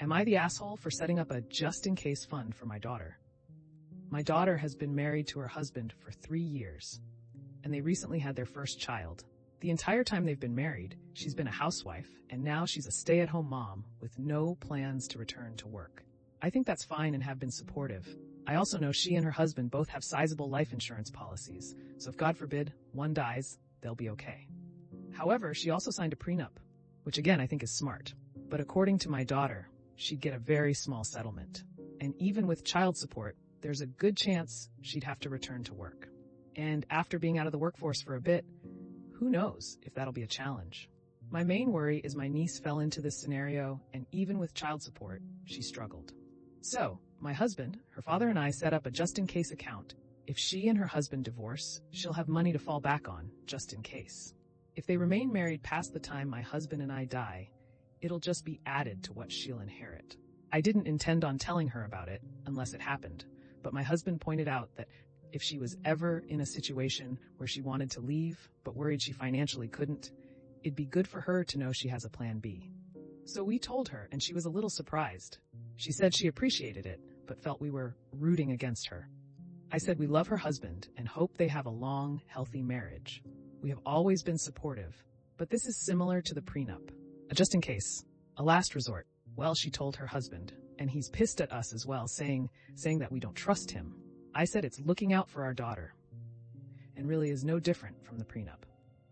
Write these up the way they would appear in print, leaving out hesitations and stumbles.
Am I the asshole for setting up a just-in-case fund for my daughter? My daughter has been married to her husband for 3 years, and they recently had their first child. The entire time they've been married, she's been a housewife, and now she's a stay-at-home mom with no plans to return to work. I think that's fine and have been supportive. I also know she and her husband both have sizable life insurance policies, so if God forbid one dies, they'll be okay. However, she also signed a prenup, which again I think is smart. But according to my daughter, she'd get a very small settlement. And even with child support, there's a good chance she'd have to return to work. And after being out of the workforce for a bit, who knows if that'll be a challenge. My main worry is my niece fell into this scenario, and even with child support, she struggled. So, my husband, her father, and I set up a just-in-case account. If she and her husband divorce, she'll have money to fall back on, just in case. If they remain married past the time my husband and I die, it'll just be added to what she'll inherit. I didn't intend on telling her about it, unless it happened, but my husband pointed out that if she was ever in a situation where she wanted to leave, but worried she financially couldn't, it'd be good for her to know she has a plan B. So we told her, and she was a little surprised. She said she appreciated it, but felt we were rooting against her. I said we love her husband and hope they have a long, healthy marriage. We have always been supportive, but this is similar to the prenup. A just in case, a last resort. Well, she told her husband, and he's pissed at us as well, saying that we don't trust him. I said it's looking out for our daughter, and really is no different from the prenup.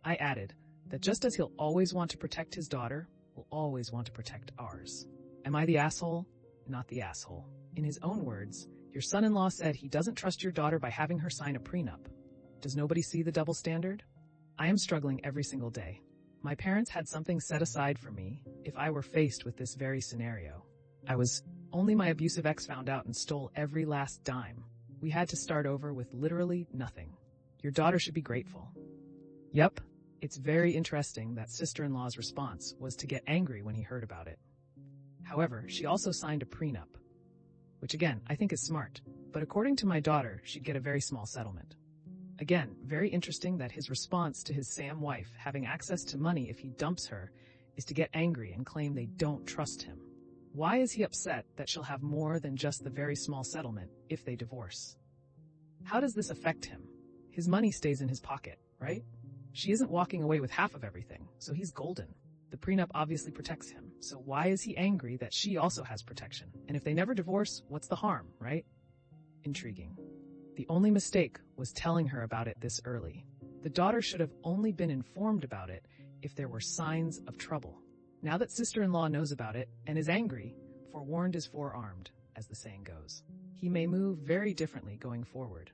I added that just as he'll always want to protect his daughter, we'll always want to protect ours. Am I the asshole? Not the asshole. In his own words, your son-in-law said he doesn't trust your daughter by having her sign a prenup. Does nobody see the double standard? I am struggling every single day. My parents had something set aside for me if I were faced with this very scenario. Only my abusive ex found out and stole every last dime. We had to start over with literally nothing. Your daughter should be grateful. Yep, it's very interesting that sister-in-law's response was to get angry when he heard about it. However, she also signed a prenup, which again, I think is smart, but according to my daughter, she'd get a very small settlement. Again, very interesting that his response to his Sam wife having access to money if he dumps her is to get angry and claim they don't trust him. Why is he upset that she'll have more than just the very small settlement if they divorce? How does this affect him? His money stays in his pocket, right? She isn't walking away with half of everything, so he's golden. The prenup obviously protects him, so why is he angry that she also has protection? And if they never divorce, what's the harm, right? Intriguing. The only mistake was telling her about it this early. The daughter should have only been informed about it if there were signs of trouble. Now that sister-in-law knows about it and is angry, forewarned is forearmed, as the saying goes. He may move very differently going forward.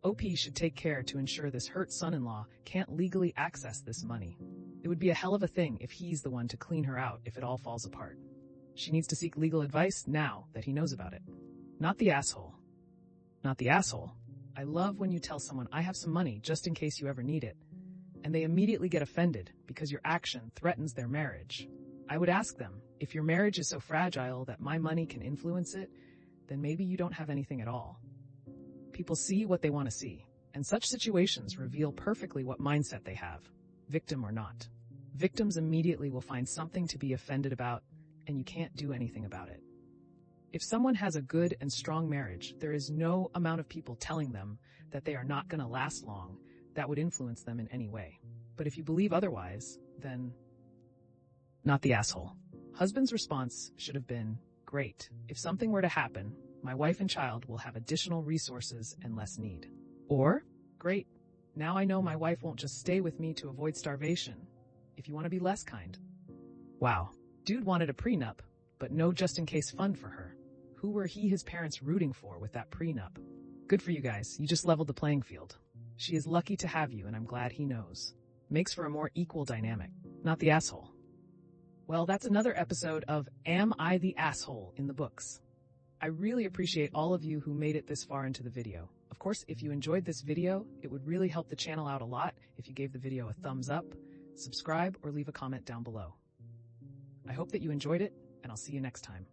OP should take care to ensure this hurt son-in-law can't legally access this money. It would be a hell of a thing if he's the one to clean her out if it all falls apart. She needs to seek legal advice now that he knows about it. Not the asshole. Not the asshole. I love when you tell someone I have some money just in case you ever need it, and they immediately get offended because your action threatens their marriage. I would ask them, if your marriage is so fragile that my money can influence it, then maybe you don't have anything at all. People see what they want to see, and such situations reveal perfectly what mindset they have, victim or not. Victims immediately will find something to be offended about, and you can't do anything about it. If someone has a good and strong marriage, there is no amount of people telling them that they are not going to last long that would influence them in any way. But if you believe otherwise, then not the asshole. Husband's response should have been, great. If something were to happen, my wife and child will have additional resources and less need. Or, great. Now I know my wife won't just stay with me to avoid starvation. If you want to be less kind. Wow. Dude wanted a prenup, but no just-in-case fund for her. Who were his parents rooting for with that prenup? Good for you guys. You just leveled the playing field. She is lucky to have you, and I'm glad he knows. Makes for a more equal dynamic. Not the asshole. Well, that's another episode of Am I the Asshole in the books. I really appreciate all of you who made it this far into the video. Of course, if you enjoyed this video, it would really help the channel out a lot if you gave the video a thumbs up, subscribe, or leave a comment down below. I hope that you enjoyed it, and I'll see you next time.